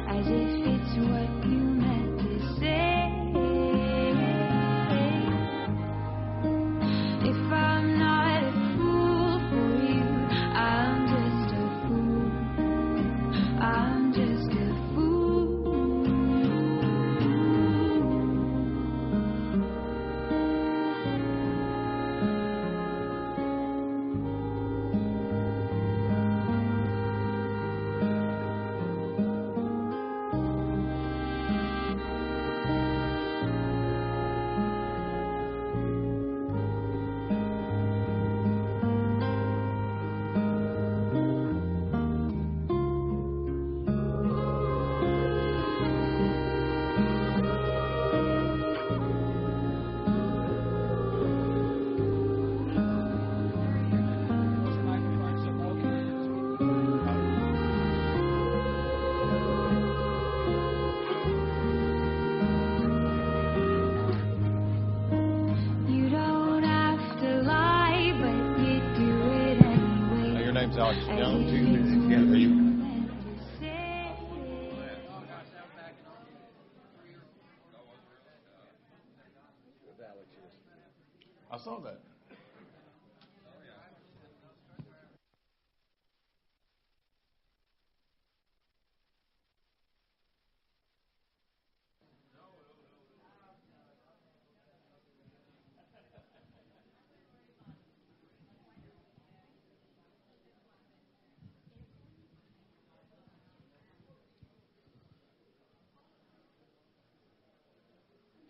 as if it's what you meant to say. If I'm not a fool for you, I'm just a fool. I'm just a fool. You don't have to lie, but you do it anyway. Your name's Alex As Jones. if it's what you meant to say. I saw that.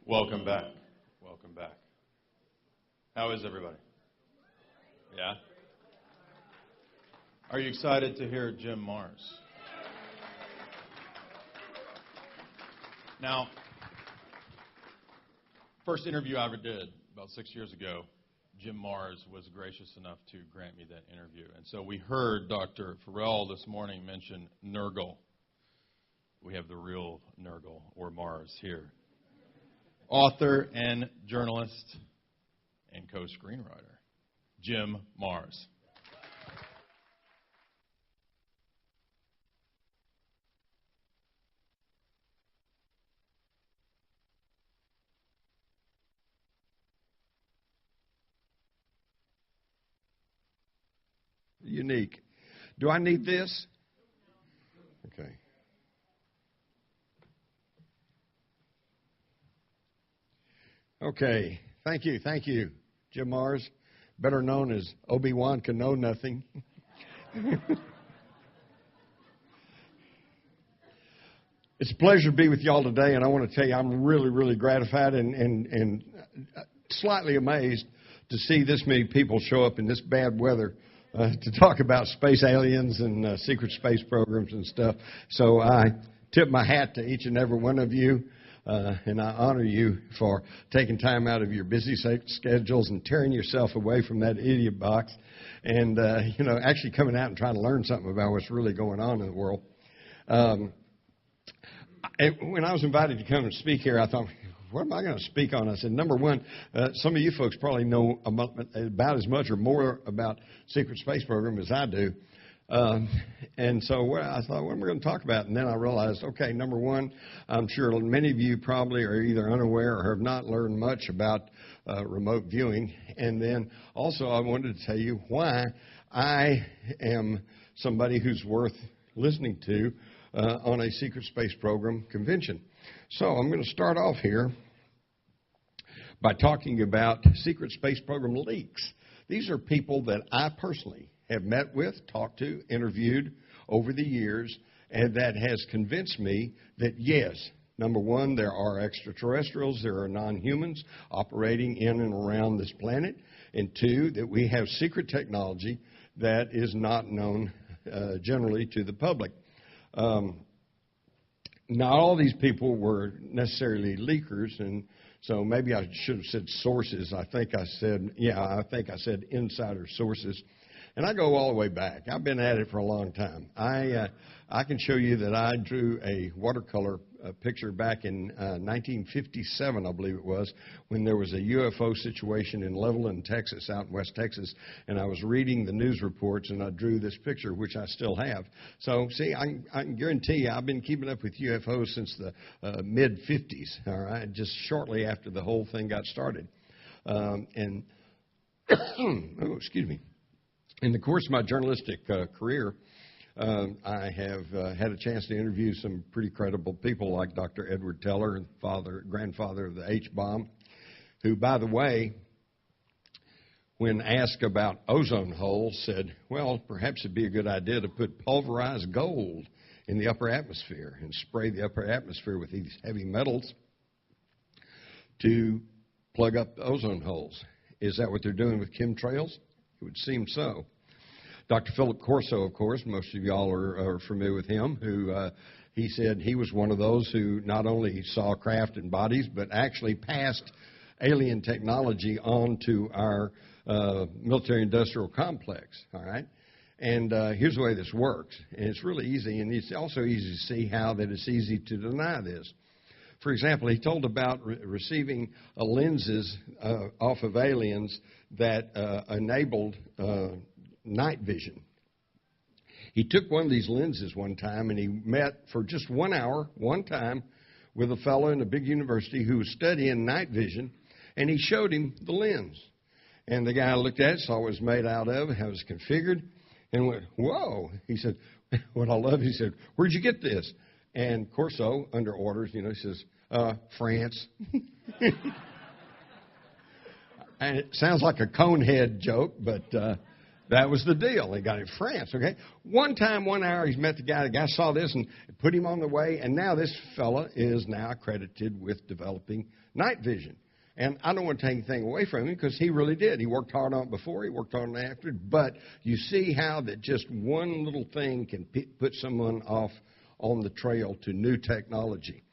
Welcome back. Welcome back. How is everybody? Yeah? Are you excited to hear Jim Mars? Now, first interview I ever did about 6 years ago, Jim Mars was gracious enough to grant me that interview. And so we heard Dr. Farrell this morning mention Nurgle. We have the real Nurgle, or Mars, here. Author and journalist and co-screenwriter, Jim Mars. Unique. Do I need this? Okay. Okay. Thank you, Jim Mars, better known as Obi-Wan Can Know Nothing. It's a pleasure to be with y'all today, and I want to tell you I'm really, really gratified and slightly amazed to see this many people show up in this bad weather to talk about space aliens and secret space programs and stuff. So I tip my hat to each and every one of you, and I honor you for taking time out of your busy schedules and tearing yourself away from that idiot box and, actually coming out and trying to learn something about what's really going on in the world. When I was invited to come and speak here, I thought, what am I going to speak on? I said, number one, some of you folks probably know about as much or more about secret space program as I do. And so I thought, what am I going to talk about? And then I realized, okay, number one, I'm sure many of you probably are either unaware or have not learned much about remote viewing. And then also I wanted to tell you why I am somebody who's worth listening to on a secret space program convention. So I'm going to start off here by talking about secret space program leaks. These are people that I personally have met with, talked to, interviewed over the years, and that has convinced me that, yes, number one, there are extraterrestrials, there are non-humans operating in and around this planet, and two, that we have secret technology that is not known generally to the public. Not all these people were necessarily leakers, and so maybe I should have said sources. I think I said insider sources. And I go all the way back. I've been at it for a long time. I can show you that I drew a watercolor a picture back in 1957, I believe it was, when there was a UFO situation in Levelland, Texas, out in West Texas, and I was reading the news reports, and I drew this picture, which I still have. So, see, I can guarantee you I've been keeping up with UFOs since the mid-'50s, all right, just shortly after the whole thing got started. And, excuse me. In the course of my journalistic career, I have had a chance to interview some pretty credible people like Dr. Edward Teller, grandfather of the H-bomb, who, by the way, when asked about ozone holes, said, well, perhaps it'd be a good idea to put pulverized gold in the upper atmosphere and spray the upper atmosphere with these heavy metals to plug up the ozone holes. Is that what they're doing with chemtrails? It would seem so. Dr. Philip Corso, of course, most of y'all are familiar with him, who he said he was one of those who not only saw craft and bodies, but actually passed alien technology on to our military-industrial complex, all right? And here's the way this works. And it's really easy, and it's also easy to see how that it's easy to deny this. For example, he told about receiving lenses off of aliens that enabled night vision. He took one of these lenses one time, and he met for just 1 hour, one time, with a fellow in a big university who was studying night vision, and he showed him the lens. And the guy looked at it, saw what it was made out of, how it was configured, and went, whoa. He said, what I love, he said, where'd you get this? And Corso, under orders, he says, France. And it sounds like a Conehead joke, but that was the deal. They got it in France, okay? One time, 1 hour, he's met the guy. The guy saw this and put him on the way, and now this fella is now accredited with developing night vision. And I don't want to take anything away from him because he really did. He worked hard on it before. He worked on it after. But you see how that just one little thing can put someone off on the trail to new technology.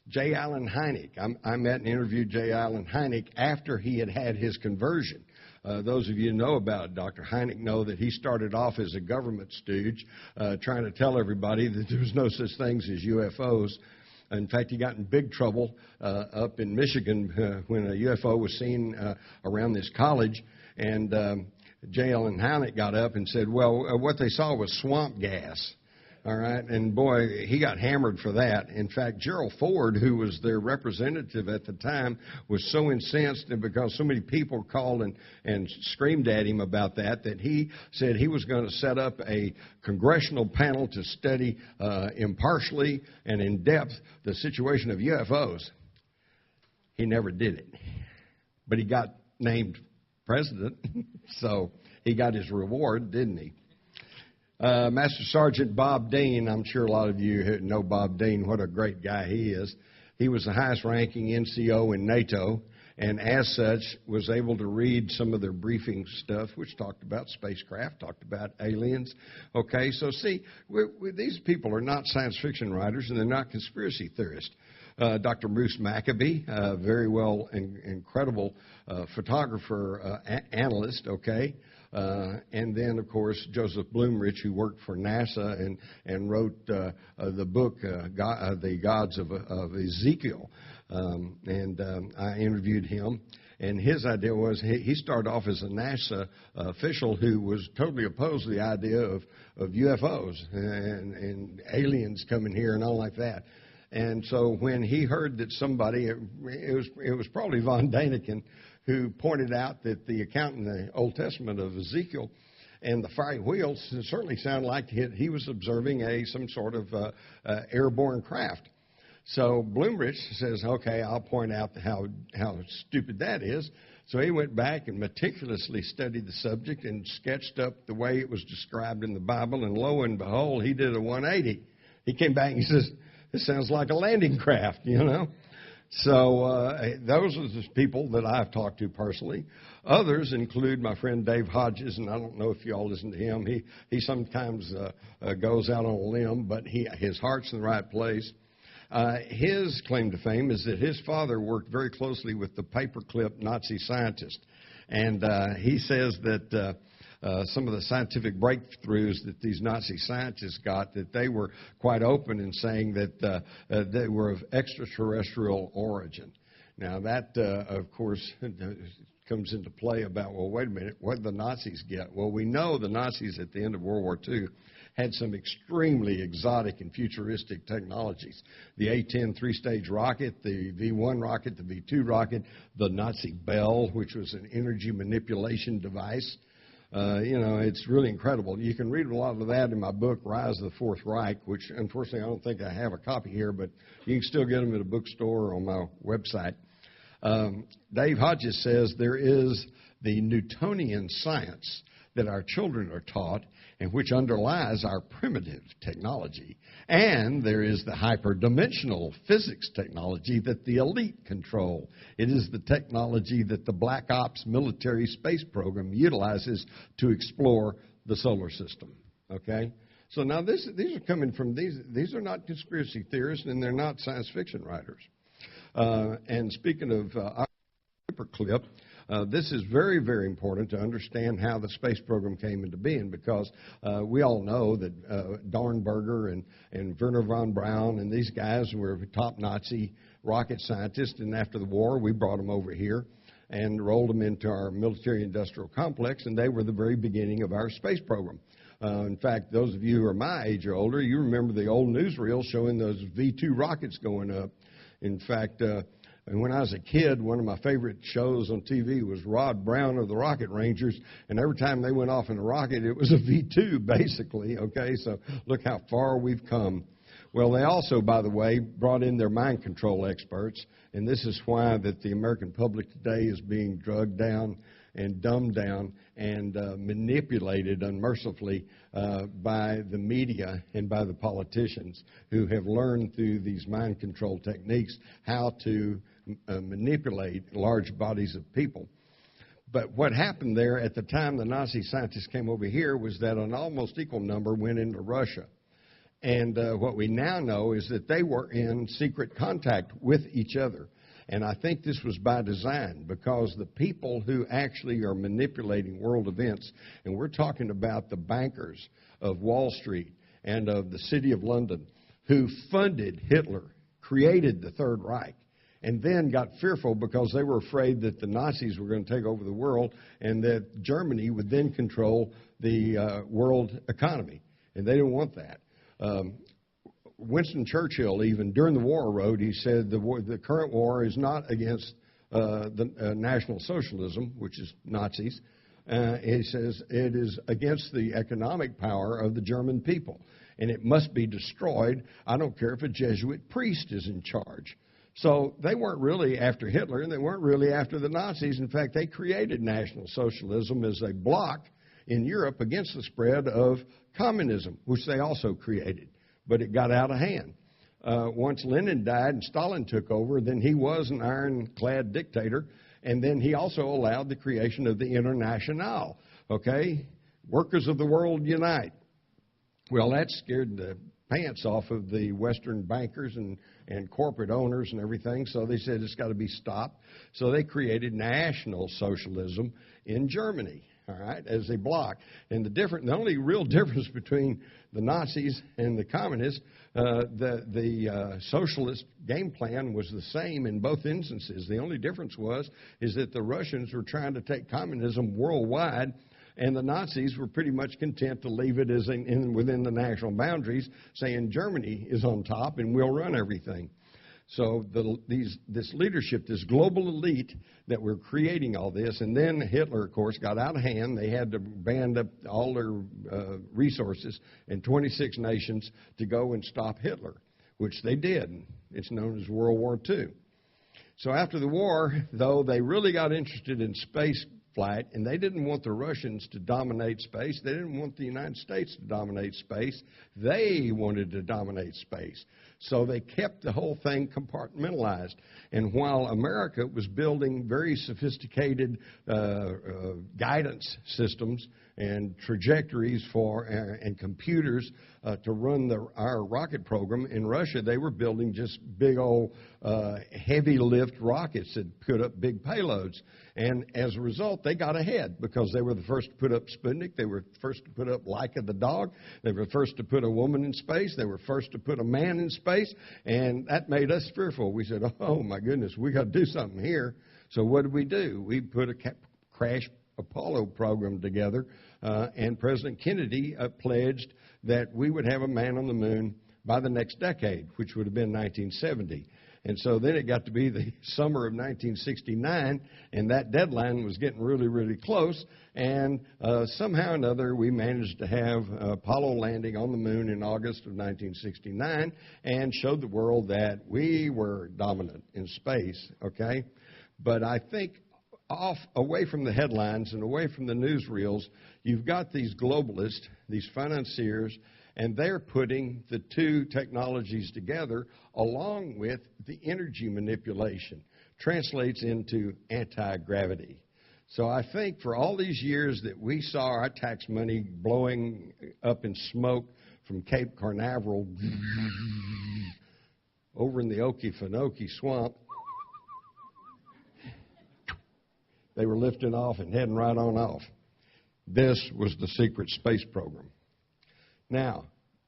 J. Allen Hynek. I met and interviewed J. Allen Hynek after he had had his conversion. Those of you who know about Dr. Hynek know that he started off as a government stooge trying to tell everybody that there was no such things as UFOs. In fact, he got in big trouble up in Michigan when a UFO was seen around this college. And J. Allen Hynek got up and said, well, what they saw was swamp gas. All right, and boy, he got hammered for that. In fact, Gerald Ford, who was their representative at the time, was so incensed because so many people called and screamed at him about that he said he was going to set up a congressional panel to study impartially and in depth the situation of UFOs. He never did it, but he got named president, so he got his reward, didn't he? Master Sergeant Bob Dean, I'm sure a lot of you know Bob Dean, what a great guy he is. He was the highest ranking NCO in NATO, and as such was able to read some of their briefing stuff, which talked about spacecraft, talked about aliens. Okay, so see, these people are not science fiction writers, and they're not conspiracy theorists. Dr. Bruce Maccabee, very well incredible photographer, analyst, okay? And then, of course, Joseph Blumrich, who worked for NASA and wrote the book, The Gods of Ezekiel. I interviewed him. And his idea was he started off as a NASA official who was totally opposed to the idea of UFOs and aliens coming here and all like that. And so when he heard that somebody, it was probably von Daniken, who pointed out that the account in the Old Testament of Ezekiel and the fiery wheels certainly sounded like he was observing some sort of airborne craft. So Blumrich says, okay, I'll point out how stupid that is. So he went back and meticulously studied the subject and sketched up the way it was described in the Bible, and lo and behold, he did a 180. He came back and he says, this sounds like a landing craft, So those are the people that I've talked to personally. Others include my friend Dave Hodges, and I don't know if you all listen to him. He sometimes goes out on a limb, but his heart's in the right place. His claim to fame is that his father worked very closely with the paperclip Nazi scientist. And he says that some of the scientific breakthroughs that these Nazi scientists got, that they were quite open in saying that they were of extraterrestrial origin. Now, that, of course, comes into play about, well, wait a minute, what did the Nazis get? Well, we know the Nazis at the end of World War II had some extremely exotic and futuristic technologies. The A-10 three-stage rocket, the V-1 rocket, the V-2 rocket, the Nazi Bell, which was an energy manipulation device. It's really incredible. You can read a lot of that in my book, Rise of the Fourth Reich, which unfortunately I don't think I have a copy here, but you can still get them at a bookstore or on my website. Dave Hodges says there is the Newtonian science that our children are taught and which underlies our primitive technology. And there is the hyperdimensional physics technology that the elite control. It is the technology that the Black Ops military space program utilizes to explore the solar system. Okay? So now these are coming from, these are not conspiracy theorists and they're not science fiction writers. And speaking of our paperclip, this is very, very important to understand how the space program came into being, because we all know that Dornberger and Werner von Braun and these guys were top Nazi rocket scientists, and after the war we brought them over here and rolled them into our military-industrial complex, and they were the very beginning of our space program. In fact, those of you who are my age or older, you remember the old newsreel showing those V-2 rockets going up. In fact, and when I was a kid, one of my favorite shows on TV was Rod Brown of the Rocket Rangers, and every time they went off in a rocket, it was a V-2, basically, okay? So look how far we've come. Well, they also, by the way, brought in their mind control experts, and this is why that the American public today is being drugged down and dumbed down and manipulated unmercifully by the media and by the politicians who have learned through these mind control techniques how to manipulate large bodies of people. But what happened there at the time the Nazi scientists came over here was that an almost equal number went into Russia. And what we now know is that they were in secret contact with each other. And I think this was by design, because the people who actually are manipulating world events, and we're talking about the bankers of Wall Street and of the City of London, who funded Hitler, created the Third Reich, and then got fearful because they were afraid that the Nazis were going to take over the world and that Germany would then control the world economy. And they didn't want that. Winston Churchill, even during the war, wrote, he said the current war is not against the National Socialism, which is Nazis. He says it is against the economic power of the German people, and it must be destroyed. I don't care if a Jesuit priest is in charge. So they weren't really after Hitler, and they weren't really after the Nazis. In fact, they created National Socialism as a bloc in Europe against the spread of communism, which they also created. But it got out of hand. Once Lenin died and Stalin took over, then he was an ironclad dictator, and then he also allowed the creation of the Internationale, okay? Workers of the world unite. Well, that scared the pants off of the Western bankers and corporate owners and everything, so they said it's got to be stopped. So they created National Socialism in Germany. All right, as a bloc. And the only real difference between the Nazis and the communists, the socialist game plan was the same in both instances. The only difference is that the Russians were trying to take communism worldwide, and the Nazis were pretty much content to leave it as within the national boundaries, saying Germany is on top and we'll run everything. So this leadership, this global elite that were creating all this, and then Hitler, of course, got out of hand. They had to band up all their resources in 26 nations to go and stop Hitler, which they did. It's known as World War II. So after the war, though, they really got interested in space flight, and they didn't want the Russians to dominate space. They didn't want the United States to dominate space. They wanted to dominate space. So they kept the whole thing compartmentalized. And while America was building very sophisticated guidance systems and trajectories and computers to run our rocket program, in Russia they were building just big old heavy lift rockets that put up big payloads. And as a result, they got ahead because they were the first to put up Sputnik. They were the first to put up Laika the dog. They were the first to put a woman in space. They were first to put a man in space. And that made us fearful. We said, oh, my goodness, we got to do something here. So what did we do? We put a crash Apollo program together, and President Kennedy pledged that we would have a man on the moon by the next decade, which would have been 1970. And so then it got to be the summer of 1969, and that deadline was getting really, really close. And somehow or another, we managed to have Apollo landing on the moon in August of 1969 and showed the world that we were dominant in space, okay? But I think away from the headlines and away from the newsreels, you've got these globalists, these financiers, and they're putting the two technologies together along with the energy manipulation. Translates into anti-gravity. So I think for all these years that we saw our tax money blowing up in smoke from Cape Canaveral over in the Okefenokee swamp, they were lifting off and heading right on off. This was the secret space program. Now,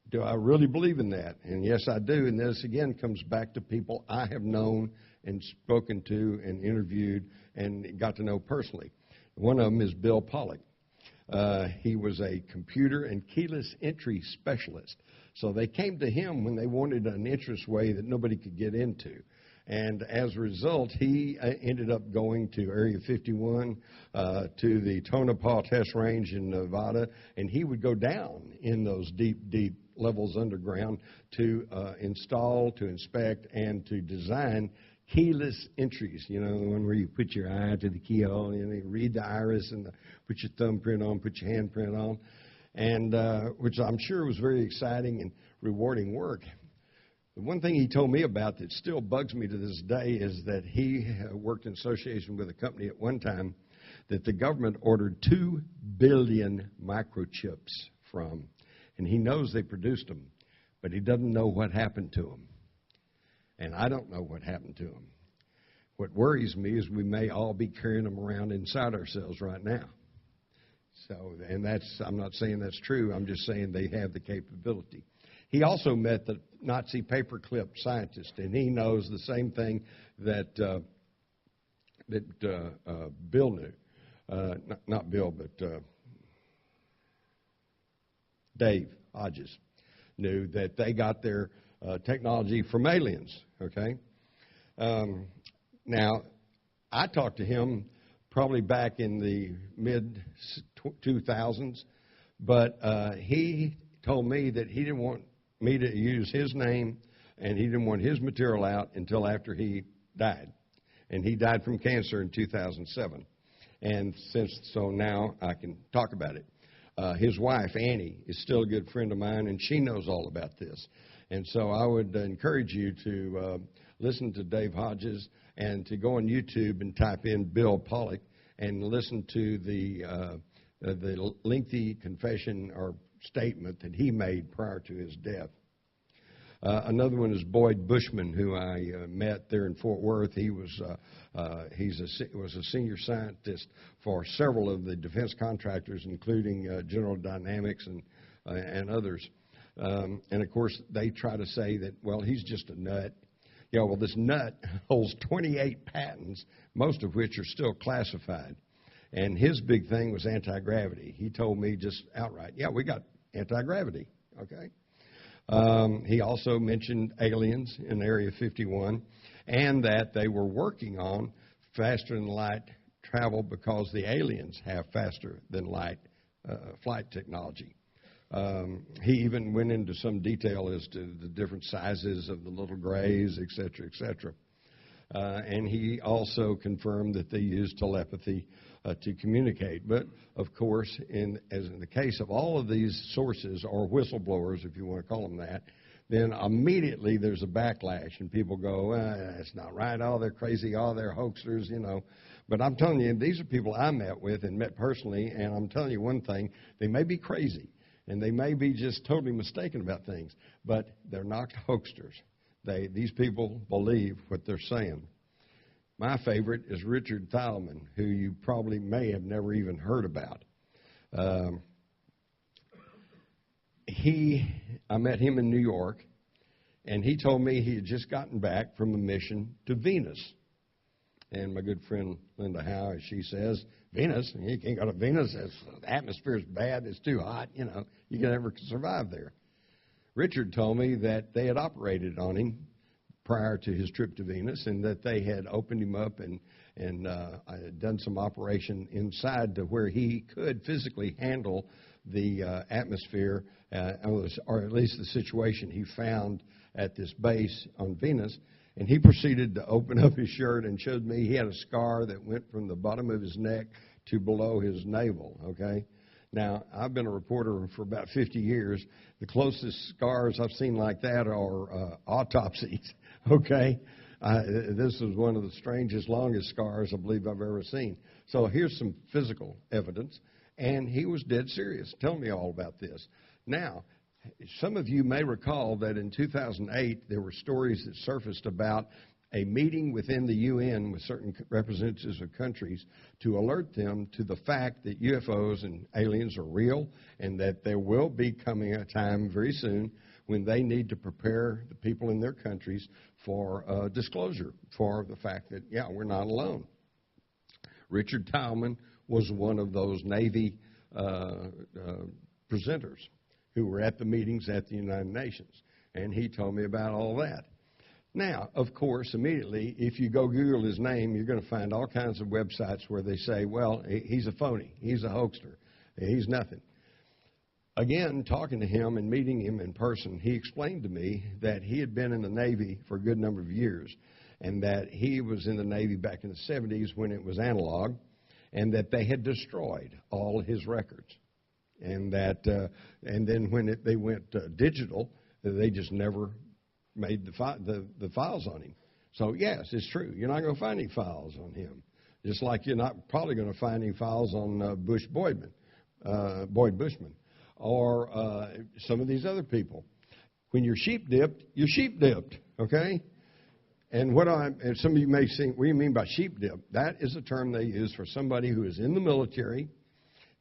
do I really believe in that? And yes, I do. And this, again, comes back to people I have known and spoken to and interviewed and got to know personally. One of them is Bill Pollock. He was a computer and keyless entry specialist. So they came to him when they wanted an entranceway that nobody could get into. And as a result, he ended up going to Area 51, to the Tonopah Test Range in Nevada, and he would go down in those deep, deep levels underground to install, to inspect, and to design keyless entries. You know, the one where you put your eye to the keyhole and you read the iris and put your thumbprint on, put your handprint on, and which I'm sure was very exciting and rewarding work. The one thing he told me about that still bugs me to this day is that he worked in association with a company at one time that the government ordered 2 billion microchips from. And he knows they produced them, but he doesn't know what happened to them. And I don't know what happened to them. What worries me is we may all be carrying them around inside ourselves right now. So, and I'm not saying that's true. I'm just saying they have the capability. He also met the Nazi paperclip scientist, and he knows the same thing that Bill knew. Not Bill, but Dave Hodges knew that they got their technology from aliens, okay? Now, I talked to him probably back in the mid-2000s, but he told me that he didn't want me to use his name, and he didn't want his material out until after he died. And he died from cancer in 2007. And so now I can talk about it. His wife, Annie, is still a good friend of mine, and she knows all about this. And so I would encourage you to listen to Dave Hodges and to go on YouTube and type in Bill Pollock and listen to the lengthy confession or statement that he made prior to his death. Another one is Boyd Bushman, who I met there in Fort Worth. He was a senior scientist for several of the defense contractors, including General Dynamics and others. And of course, they try to say that, well, he's just a nut. Yeah, well, this nut holds 28 patents, most of which are still classified. And his big thing was anti-gravity. He told me just outright, yeah, we got anti-gravity, okay? He also mentioned aliens in Area 51 and that they were working on faster than light travel because the aliens have faster than light flight technology. He even went into some detail as to the different sizes of the little grays, et cetera, et cetera. And he also confirmed that they use telepathy to communicate. But, of course, as in the case of all of these sources, or whistleblowers, if you want to call them that, then immediately there's a backlash, and people go, that's not right, oh, they're crazy, oh, they're hoaxers, you know. But I'm telling you, these are people I met with and met personally, and I'm telling you one thing, they may be crazy, and they may be just totally mistaken about things, but they're not hoaxers. These people believe what they're saying. My favorite is Richard Thalman, who you probably may have never even heard about. I met him in New York, and he told me he had just gotten back from a mission to Venus. And my good friend Linda Howe, as she says, Venus? You can't go to Venus. The atmosphere is bad. It's too hot. You can never survive there. Richard told me that they had operated on him prior to his trip to Venus, and that they had opened him up and done some operation inside to where he could physically handle the atmosphere, or at least the situation he found at this base on Venus. And he proceeded to open up his shirt and showed me he had a scar that went from the bottom of his neck to below his navel, okay? Now, I've been a reporter for about 50 years. The closest scars I've seen like that are autopsies, okay? This is one of the strangest, longest scars I believe I've ever seen. So here's some physical evidence, and he was dead serious. Tell me all about this. Now, some of you may recall that in 2008 there were stories that surfaced about a meeting within the UN with certain representatives of countries to alert them to the fact that UFOs and aliens are real, and that there will be coming a time very soon when they need to prepare the people in their countries for disclosure for the fact that, yeah, we're not alone. Richard Thalman was one of those Navy presenters who were at the meetings at the United Nations, and he told me about all that. Now, of course, immediately, if you go Google his name, you're going to find all kinds of websites where they say, well, he's a phony, he's a hoaxer, he's nothing. Again, talking to him and meeting him in person, he explained to me that he had been in the Navy for a good number of years, and that he was in the Navy back in the 70s when it was analog, and that they had destroyed all his records. And then when they went digital, they just never made the files on him. So yes, it's true. You're not going to find any files on him, just like you're not probably going to find any files on Boyd Bushman, or some of these other people. When you're sheep dipped, you're sheep dipped. Okay. And some of you may think, what do you mean by sheep dip? That is a term they use for somebody who is in the military,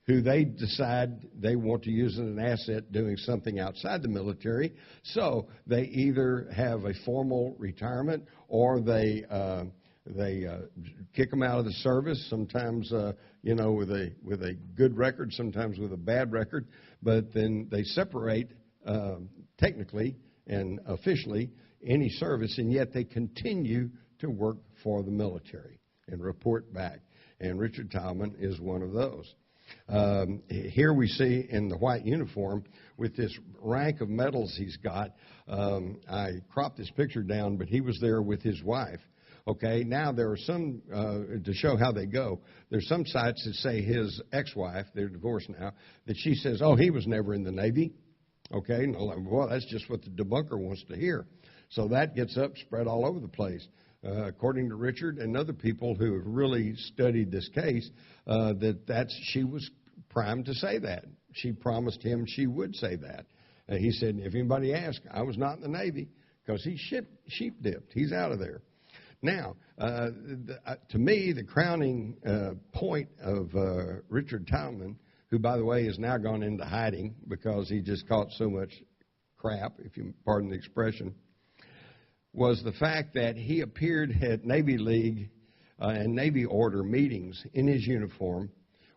who they decide they want to use as an asset doing something outside the military. So they either have a formal retirement, or they kick them out of the service, sometimes with a good record, sometimes with a bad record. But then they separate technically and officially any service, and yet they continue to work for the military and report back. And Richard Thalman is one of those. Here we see in the white uniform with this rank of medals he's got. I cropped this picture down, but he was there with his wife. Okay, now there are some, to show how they go, there's some sites that say his ex-wife, they're divorced now, that she says, oh, he was never in the Navy. Okay, well, that's just what the debunker wants to hear. So that gets spread all over the place. According to Richard and other people who have really studied this case, she was primed to say that. She promised him she would say that. He said, if anybody asks, I was not in the Navy, because he's sheep dipped. He's out of there. Now, to me, the crowning point of Richard Thalman, who, by the way, has now gone into hiding because he just caught so much crap, if you pardon the expression, was the fact that he appeared at Navy League and Navy Order meetings in his uniform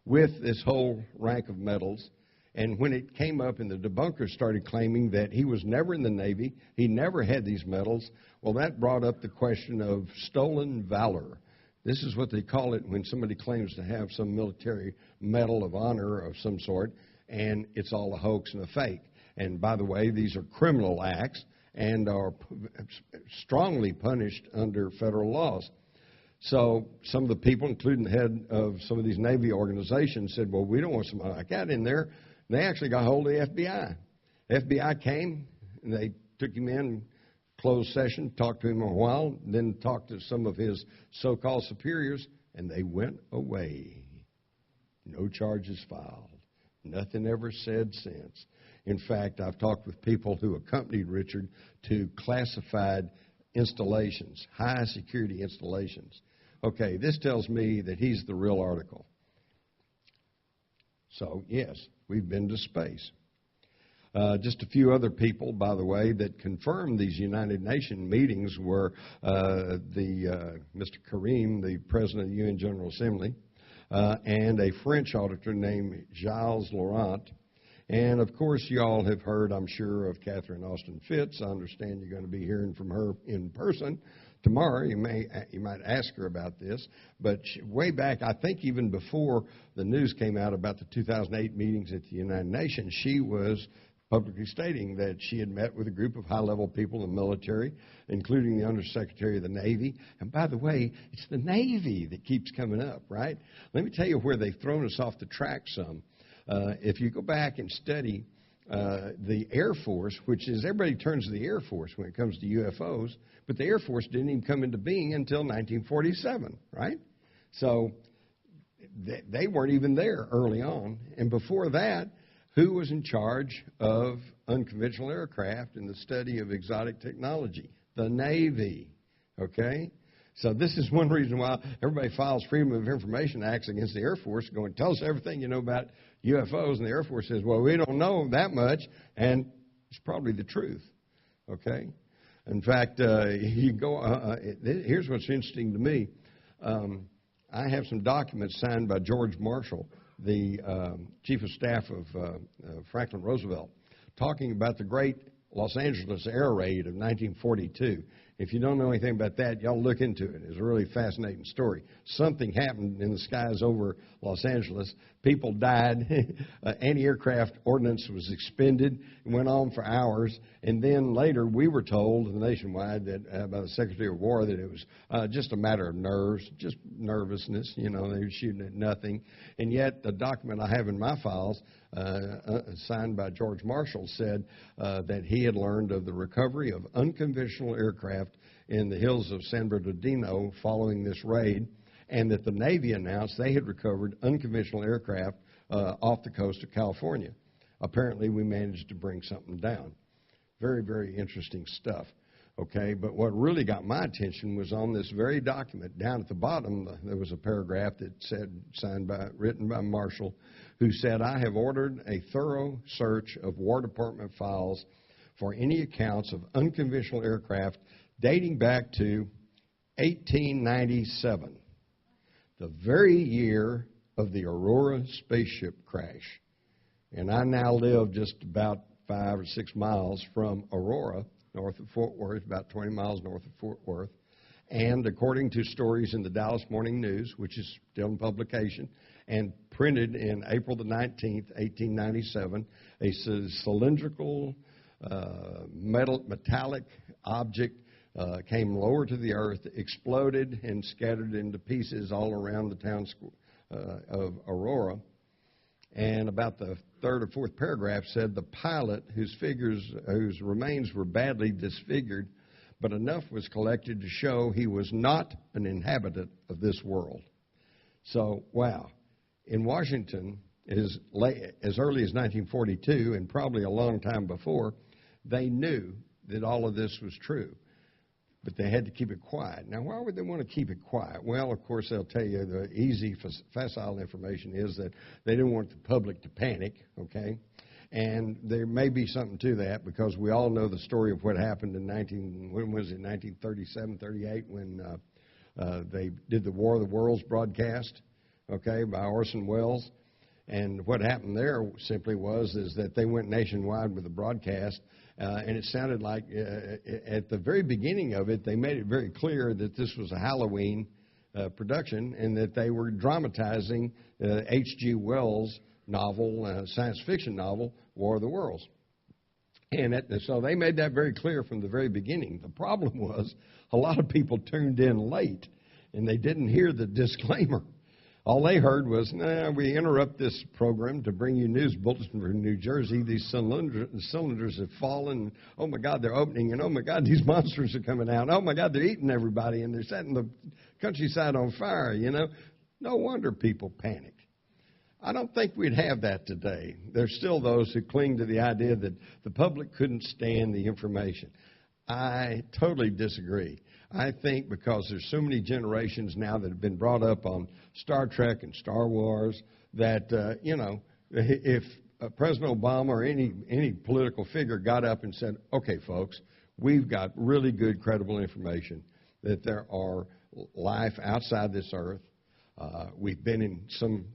with this whole rank of medals. And when it came up and the debunkers started claiming that he was never in the Navy, he never had these medals, well, that brought up the question of stolen valor. This is what they call it when somebody claims to have some military medal of honor of some sort, and it's all a hoax and a fake. And by the way, these are criminal acts and are strongly punished under federal laws. So some of the people, including the head of some of these Navy organizations, said, well, we don't want somebody like that in there. And they actually got hold of the FBI. FBI came, and they took him in, closed session, talked to him a while, then talked to some of his so-called superiors, and they went away. No charges filed. Nothing ever said since. In fact, I've talked with people who accompanied Richard to classified installations, high-security installations, Okay, this tells me that he's the real article. So, yes, we've been to space. Just a few other people, by the way, that confirmed these United Nations meetings were Mr. Karim, the president of the UN General Assembly, and a French auditor named Gilles Laurent. And, of course, you all have heard, I'm sure, of Catherine Austin Fitts. I understand you're going to be hearing from her in person tomorrow. You might ask her about this. But way back, I think even before the news came out about the 2008 meetings at the United Nations, she was publicly stating that she had met with a group of high-level people in the military, including the Undersecretary of the Navy. And by the way, it's the Navy that keeps coming up, right? Let me tell you where they've thrown us off the track some. If you go back and study the Air Force, which is everybody turns to the Air Force when it comes to UFOs, but the Air Force didn't even come into being until 1947, right? So they weren't even there early on. And before that, who was in charge of unconventional aircraft and the study of exotic technology? The Navy, okay? So this is one reason why everybody files Freedom of Information Acts against the Air Force, going, tell us everything you know about UFOs. And the Air Force says, well, we don't know that much, and it's probably the truth, okay? In fact, you go. Here's what's interesting to me. I have some documents signed by George Marshall, the Chief of Staff of Franklin Roosevelt, talking about the great Los Angeles air raid of 1942. If you don't know anything about that, y'all look into it. It's a really fascinating story. Something happened in the skies over Los Angeles. People died. Anti-aircraft ordnance was expended. It went on for hours. And then later we were told nationwide that by the Secretary of War that it was just a matter of nerves, just nervousness. You know, they were shooting at nothing. And yet the document I have in my files, signed by George Marshall, said that he had learned of the recovery of unconventional aircraft in the hills of San Bernardino following this raid, and that the Navy announced they had recovered unconventional aircraft off the coast of California. Apparently, we managed to bring something down. Very, very interesting stuff. Okay, but what really got my attention was on this very document. Down at the bottom, there was a paragraph that said, written by Marshall, who said, I have ordered a thorough search of War Department files for any accounts of unconventional aircraft dating back to 1897, the very year of the Aurora spaceship crash. And I now live just about 5 or 6 miles from Aurora, north of Fort Worth, about 20 miles north of Fort Worth. And according to stories in the Dallas Morning News, which is still in publication, and printed in April the 19th, 1897, a cylindrical metallic object came lower to the earth, exploded, and scattered into pieces all around the town of Aurora. And about the third or fourth paragraph said the pilot, whose remains were badly disfigured, but enough was collected to show he was not an inhabitant of this world. So, wow. In Washington, as early as 1942, and probably a long time before, they knew that all of this was true. But they had to keep it quiet. Now, why would they want to keep it quiet? Well, of course, they'll tell you the easy, facile information is that they didn't want the public to panic, okay? And there may be something to that because we all know the story of what happened in 1937, 38, when they did the War of the Worlds broadcast, okay, by Orson Welles. And what happened there simply was that they went nationwide with the broadcast, and it sounded like at the very beginning of it, they made it very clear that this was a Halloween production and that they were dramatizing H.G. Wells' novel, science fiction novel, War of the Worlds. And so they made that very clear from the very beginning. The problem was a lot of people tuned in late, and they didn't hear the disclaimer. All they heard was, we interrupt this program to bring you news bulletin from New Jersey. These cylinders have fallen. Oh, my God, they're opening. And, oh, my God, these monsters are coming out. Oh, my God, they're eating everybody. And they're setting the countryside on fire, you know. No wonder people panicked. I don't think we'd have that today. There's still those who cling to the idea that the public couldn't stand the information. I totally disagree. I think because there's so many generations now that have been brought up on Star Trek and Star Wars that, if President Obama or any political figure got up and said, okay, folks, we've got really good, credible information that there are life outside this earth. We've been in some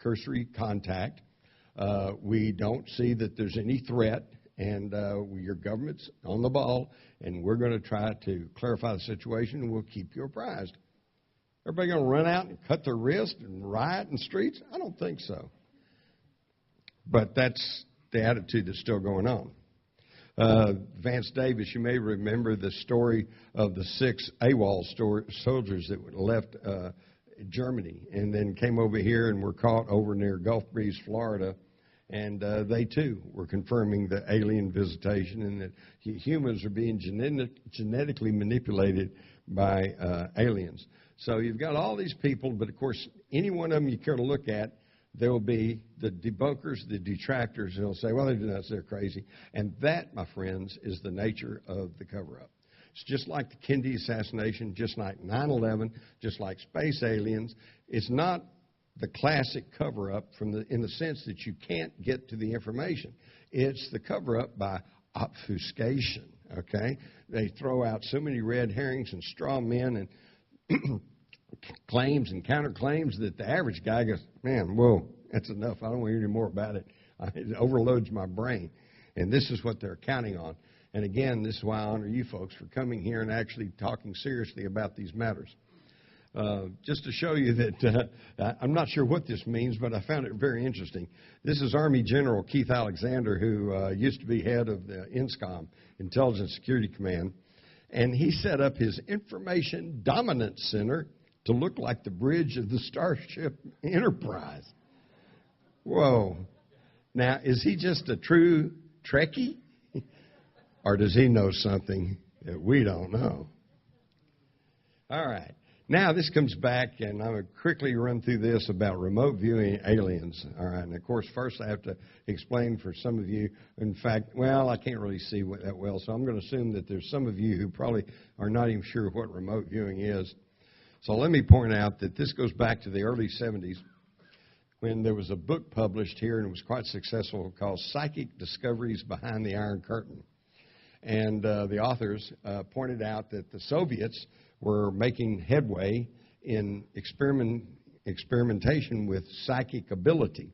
cursory contact. We don't see that there's any threat, and your government's on the ball, and we're going to try to clarify the situation, and we'll keep you apprised. Everybody going to run out and cut their wrist and riot in the streets? I don't think so. But that's the attitude that's still going on. Vance Davis, you may remember the story of the 6 AWOL soldiers that left Germany and then came over here and were caught over near Gulf Breeze, Florida. And they, too, were confirming the alien visitation and that humans are being genetically manipulated by aliens. So you've got all these people, but, of course, any one of them you care to look at, there will be the debunkers, the detractors, and they'll say, well, they're nuts, they're crazy. And that, my friends, is the nature of the cover-up. It's just like the Kennedy assassination, just like 9/11, just like space aliens. It's not the classic cover-up in the sense that you can't get to the information. It's the cover-up by obfuscation, okay? They throw out so many red herrings and straw men and claims and counterclaims that the average guy goes, man, whoa, that's enough. I don't want to hear any more about it. It overloads my brain. And this is what they're counting on. And again, this is why I honor you folks for coming here and actually talking seriously about these matters. Just to show you that I'm not sure what this means, but I found it very interesting. This is Army General Keith Alexander, who used to be head of the INSCOM, Intelligence Security Command. And he set up his Information Dominance Center to look like the bridge of the Starship Enterprise. Whoa. Now, is he just a true Trekkie? Or does he know something that we don't know? All right. Now, this comes back, and I'm going to quickly run through this about remote viewing aliens. All right. And, of course, first I have to explain for some of you. In fact, well, I can't really see that well, so I'm going to assume that there's some of you who probably are not even sure what remote viewing is. So let me point out that this goes back to the early 70s when there was a book published here, and it was quite successful, called Psychic Discoveries Behind the Iron Curtain. And the authors pointed out that the Soviets were making headway in experimentation with psychic ability.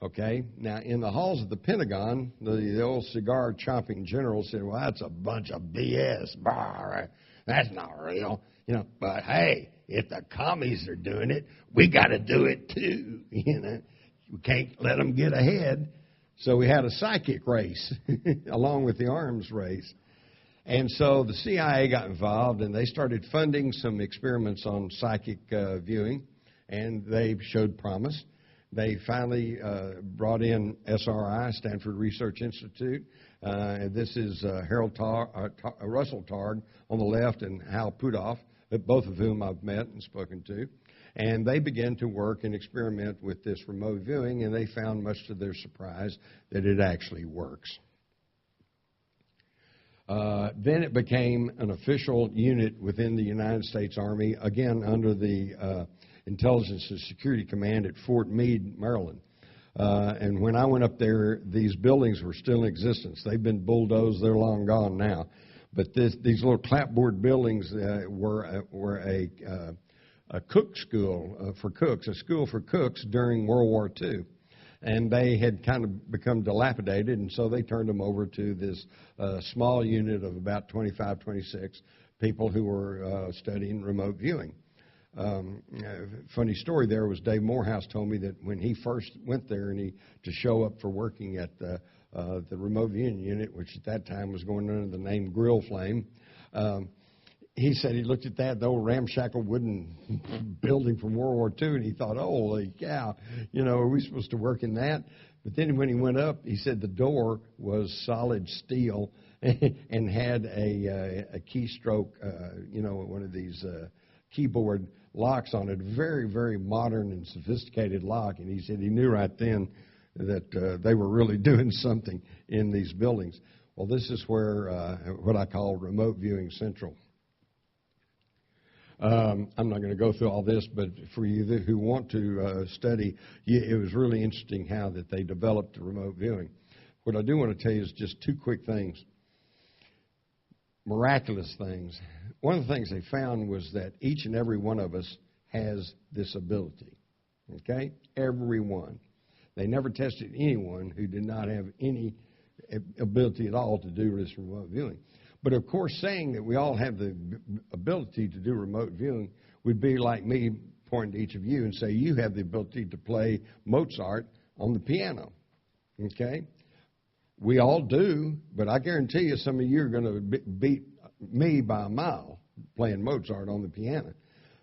Okay? Now, in the halls of the Pentagon, the old cigar-chomping general said, well, that's a bunch of BS. Bah, that's not real. But, hey, if the commies are doing it, we got to do it, too. We can't let them get ahead. So we had a psychic race along with the arms race. And so the CIA got involved, and they started funding some experiments on psychic viewing, and they showed promise. They finally brought in SRI, Stanford Research Institute. This is Russell Targ on the left and Hal Puthoff, both of whom I've met and spoken to. And they began to work and experiment with this remote viewing, and they found, much to their surprise, that it actually works. Then it became an official unit within the United States Army, again under the Intelligence and Security Command at Fort Meade, Maryland. And when I went up there, these buildings were still in existence. They've been bulldozed. They're long gone now. But these little clapboard buildings were a cook school for cooks, a school for cooks during World War II. And they had kind of become dilapidated, and so they turned them over to this small unit of about 25, 26 people who were studying remote viewing. Funny story there was Dave Morehouse told me that when he first went there and to show up for working at the remote viewing unit, which at that time was going under the name Grill Flame, he said he looked at the old ramshackle wooden building from World War II, and he thought, holy cow, are we supposed to work in that? But then when he went up, he said the door was solid steel and had a keystroke, one of these keyboard locks on it, very, very modern and sophisticated lock. And he said he knew right then that they were really doing something in these buildings. Well, this is where what I call remote viewing central. I'm not going to go through all this, but for you who want to study, it was really interesting how that they developed remote viewing. What I do want to tell you is just two quick things, miraculous things. One of the things they found was that each and every one of us has this ability, okay? Every one. They never tested anyone who did not have any ability at all to do this remote viewing. But, of course, saying that we all have the ability to do remote viewing would be like me pointing to each of you and say you have the ability to play Mozart on the piano, okay? We all do, but I guarantee you some of you are going to beat me by a mile playing Mozart on the piano.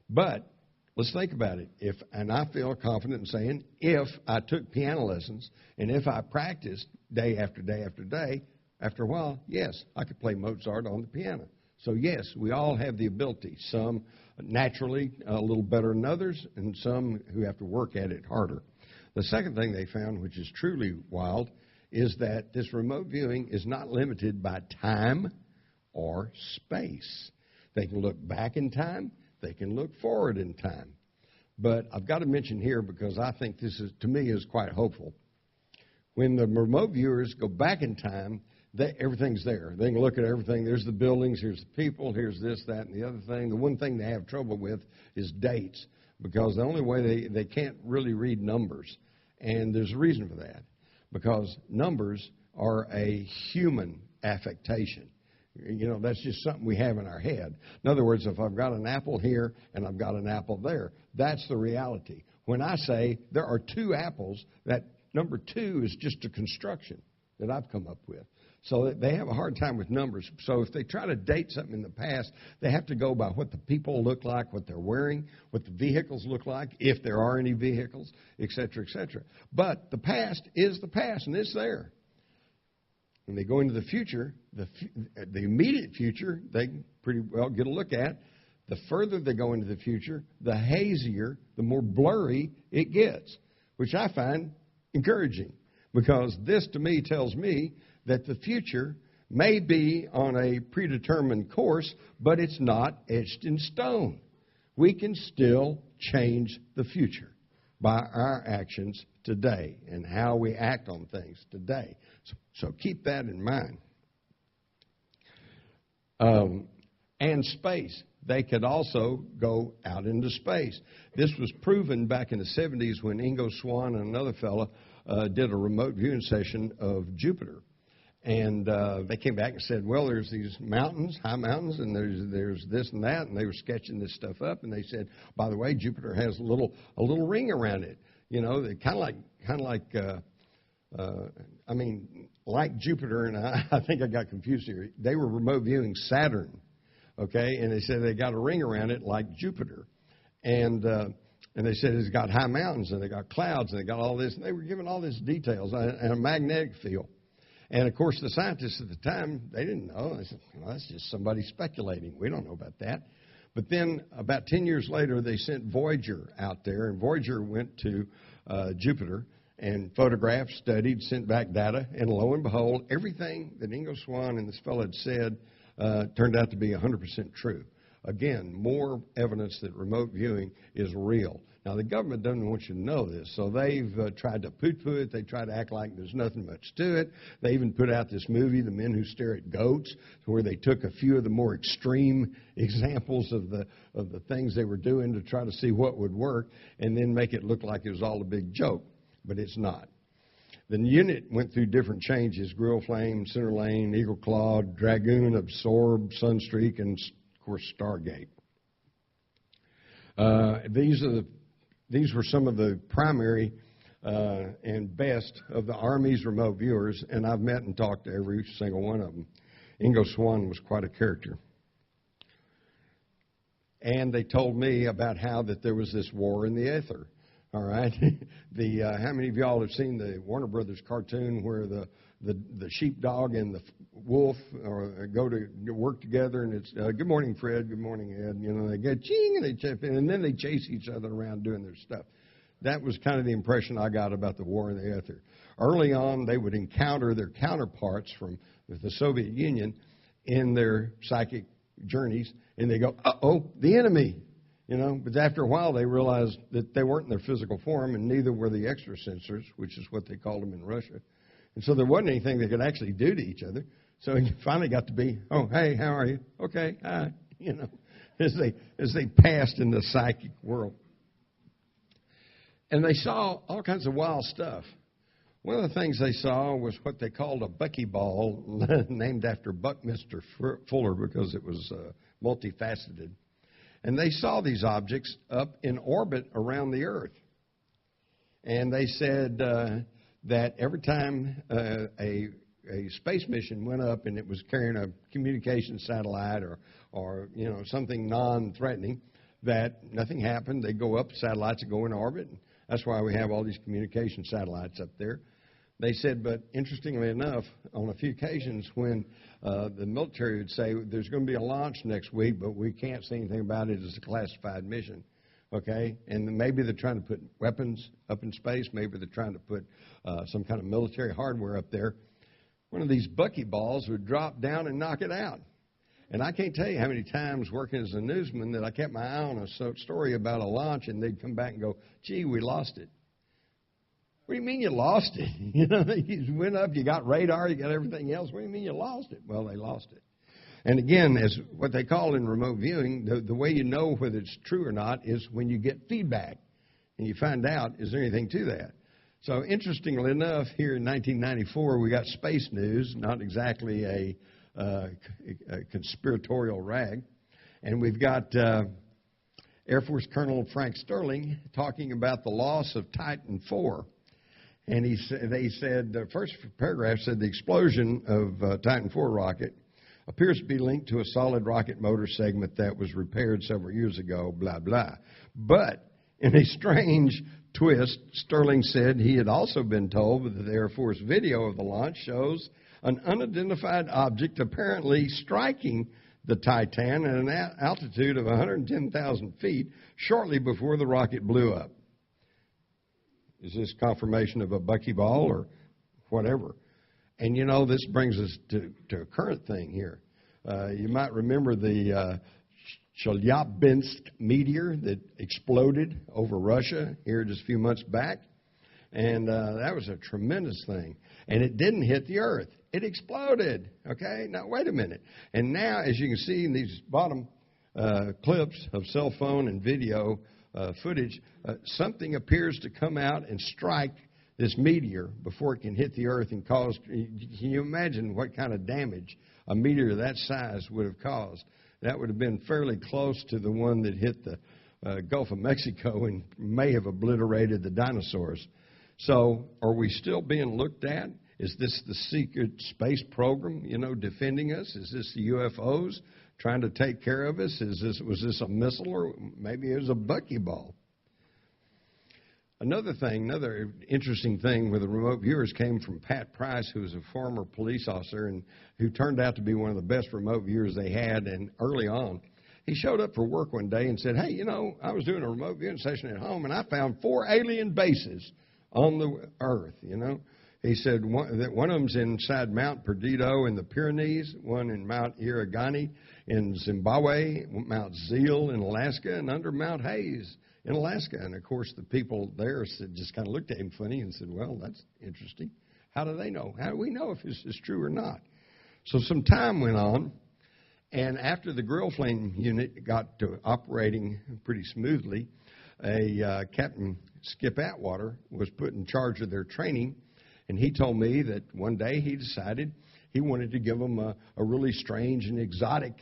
But let's think about it. And I feel confident in saying if I took piano lessons and if I practiced day after day after day, after a while, yes, I could play Mozart on the piano. So, yes, we all have the ability. Some naturally a little better than others, and some who have to work at it harder. The second thing they found, which is truly wild, is that this remote viewing is not limited by time or space. They can look back in time. They can look forward in time. But I've got to mention here, because I think this is, to me, is quite hopeful. When the remote viewers go back in time, everything's there. They can look at everything. There's the buildings, here's the people, here's this, that, and the other thing. The one thing they have trouble with is dates, because the only way they can't really read numbers. And there's a reason for that, because numbers are a human affectation. You know, that's just something we have in our head. In other words, if I've got an apple here and I've got an apple there, that's the reality. When I say there are two apples, that number two is just a construction that I've come up with. So they have a hard time with numbers. So if they try to date something in the past, they have to go by what the people look like, what they're wearing, what the vehicles look like, if there are any vehicles, et cetera, et cetera. But the past is the past, and it's there. When they go into the future, the immediate future, they can pretty well get a look at. The further they go into the future, the hazier, the more blurry it gets, which I find encouraging, because this, to me, tells me that the future may be on a predetermined course, but it's not etched in stone. We can still change the future by our actions today and how we act on things today. So keep that in mind. And space. They could also go out into space. This was proven back in the 70s when Ingo Swann and another fellow did a remote viewing session of Jupiter. And they came back and said, well, there's these mountains, high mountains, and there's this and that. And they were sketching this stuff up. And they said, by the way, Jupiter has a little ring around it. You know, kind of like like Jupiter. And I think I got confused here. They were remote viewing Saturn, okay? And they said they got a ring around it like Jupiter. And they said it's got high mountains, and they got clouds, and they got all this. And they were giving all these details and a magnetic field. And, of course, the scientists at the time, they didn't know. They said, well, that's just somebody speculating. We don't know about that. But then about 10 years later, they sent Voyager out there, and Voyager went to Jupiter and photographed, studied, sent back data, and lo and behold, everything that Ingo Swann and this fellow had said turned out to be 100% true. Again, more evidence that remote viewing is real. Now, the government doesn't want you to know this, so they've tried to poo-poo it. They try to act like there's nothing much to it. They even put out this movie, The Men Who Stare at Goats, where they took a few of the more extreme examples of the things they were doing to try to see what would work and then make it look like it was all a big joke, but it's not. The unit went through different changes: Grill Flame, Center Lane, Eagle Claw, Dragoon, Absorb, Sunstreak, and, of course, Stargate. These were some of the primary and best of the Army's remote viewers, and I've met and talked to every single one of them. Ingo Swann was quite a character. And they told me about how that there was this war in the ether. All right? How many of y'all have seen the Warner Brothers cartoon where the sheepdog and the wolf go to work together, and it's good morning, Fred, good morning, Ed. You know, they get ching and they chip in, and then they chase each other around doing their stuff. That was kind of the impression I got about the war in the ether. Early on, they would encounter their counterparts from the Soviet Union in their psychic journeys, and they go, uh-oh, the enemy. But after a while, they realized that they weren't in their physical form, and neither were the extrasensors, which is what they called them in Russia. And so there wasn't anything they could actually do to each other. So you finally got to be, oh, hey, how are you? Okay, hi, as they passed in the psychic world. And they saw all kinds of wild stuff. One of the things they saw was what they called a buckyball, named after Buckminster Fuller because it was multifaceted. And they saw these objects up in orbit around the Earth. And they said that every time a space mission went up and it was carrying a communication satellite or something non-threatening, that nothing happened. They go up, satellites would go in orbit. That's why we have all these communication satellites up there. They said, but interestingly enough, on a few occasions when the military would say, there's going to be a launch next week, but we can't say anything about it as a classified mission, okay? And maybe they're trying to put weapons up in space. Maybe they're trying to put some kind of military hardware up there. One of these buckyballs would drop down and knock it out. And I can't tell you how many times working as a newsman that I kept my eye on a story about a launch, and they'd come back and go, gee, we lost it. What do you mean you lost it? You went up, you got radar, you got everything else. What do you mean you lost it? Well, they lost it. And again, as what they call in remote viewing, the way you know whether it's true or not is when you get feedback. And you find out, is there anything to that? So interestingly enough, here in 1994, we got space news, not exactly a conspiratorial rag. And we've got Air Force Colonel Frank Sterling talking about the loss of Titan IV. And they said, the first paragraph said, the explosion of Titan IV rocket appears to be linked to a solid rocket motor segment that was repaired several years ago, blah, blah. But in a strange twist, Sterling said he had also been told that the Air Force video of the launch shows an unidentified object apparently striking the Titan at an altitude of 110,000 feet shortly before the rocket blew up. Is this confirmation of a buckyball or whatever? And this brings us to a current thing here. You might remember the Chelyabinsk meteor that exploded over Russia here just a few months back. And that was a tremendous thing. And it didn't hit the Earth. It exploded. Okay? Now, wait a minute. And now, as you can see in these bottom clips of cell phone and video footage, something appears to come out and strike this meteor before it can hit the Earth and cause, can you imagine what kind of damage a meteor that size would have caused? That would have been fairly close to the one that hit the Gulf of Mexico and may have obliterated the dinosaurs. So are we still being looked at? Is this the secret space program, defending us? Is this the UFOs trying to take care of us? Was this a missile, or maybe it was a buckyball? Another interesting thing with the remote viewers came from Pat Price, who was a former police officer and who turned out to be one of the best remote viewers they had. And early on, he showed up for work one day and said, hey, I was doing a remote viewing session at home, and I found 4 alien bases on the Earth, He said one of them's inside Mount Perdido in the Pyrenees, one in Mount Irigani in Zimbabwe, Mount Zeal in Alaska, and under Mount Hayes in Alaska. And, of course, the people there just kind of looked at him funny and said, well, that's interesting. How do they know? How do we know if this is true or not? So some time went on, and after the grill flame unit got to operating pretty smoothly, Captain Skip Atwater was put in charge of their training, and he told me that one day he decided he wanted to give them a really strange and exotic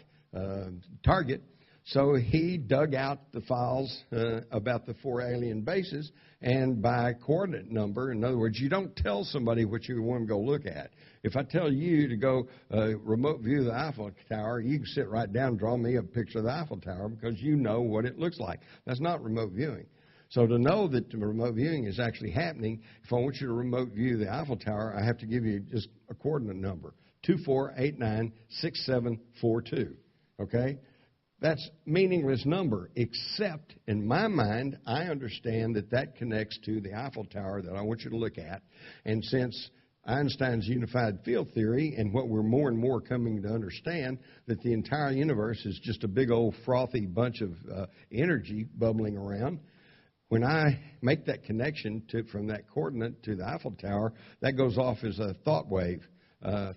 target. So he dug out the files about the 4 alien bases, and by coordinate number, in other words, you don't tell somebody what you want to go look at. If I tell you to go remote view the Eiffel Tower, you can sit right down and draw me a picture of the Eiffel Tower because you know what it looks like. That's not remote viewing. So to know that the remote viewing is actually happening, if I want you to remote view the Eiffel Tower, I have to give you just a coordinate number, 24896742. Okay? That's meaningless number, except in my mind, I understand that that connects to the Eiffel Tower that I want you to look at. And since Einstein's unified field theory and what we're more and more coming to understand, that the entire universe is just a big old frothy bunch of energy bubbling around, when I make that connection from that coordinate to the Eiffel Tower, that goes off as a thought wave,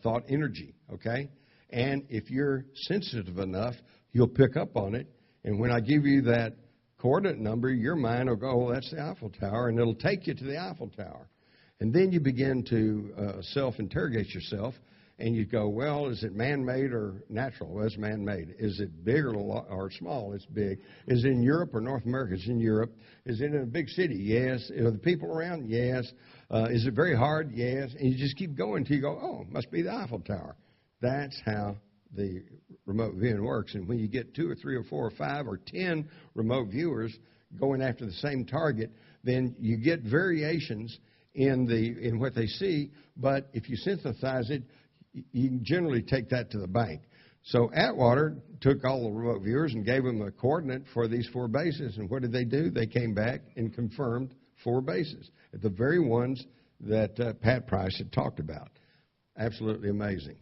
thought energy, okay? And if you're sensitive enough, you'll pick up on it. And when I give you that coordinate number, your mind will go, oh, that's the Eiffel Tower, and it'll take you to the Eiffel Tower. And then you begin to self-interrogate yourself, and you go, well, is it man-made or natural? Well, it's man-made. Is it big or small? It's big. Is it in Europe or North America? It's in Europe. Is it in a big city? Yes. Are the people around? Yes. Is it very hard? Yes. And you just keep going until you go, oh, it must be the Eiffel Tower. That's how the remote viewing works. And when you get 2 or 3 or 4 or 5 or 10 remote viewers going after the same target, then you get variations in what they see. But if you synthesize it, you can generally take that to the bank. So Atwater took all the remote viewers and gave them a coordinate for these 4 bases. And what did they do? They came back and confirmed 4 bases, the very ones that Pat Price had talked about. Absolutely amazing.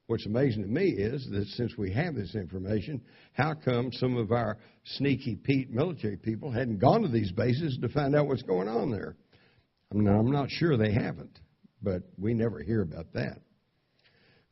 What's amazing to me is that since we have this information, how come some of our sneaky Pete military people hadn't gone to these bases to find out what's going on there? I'm not sure they haven't, but we never hear about that.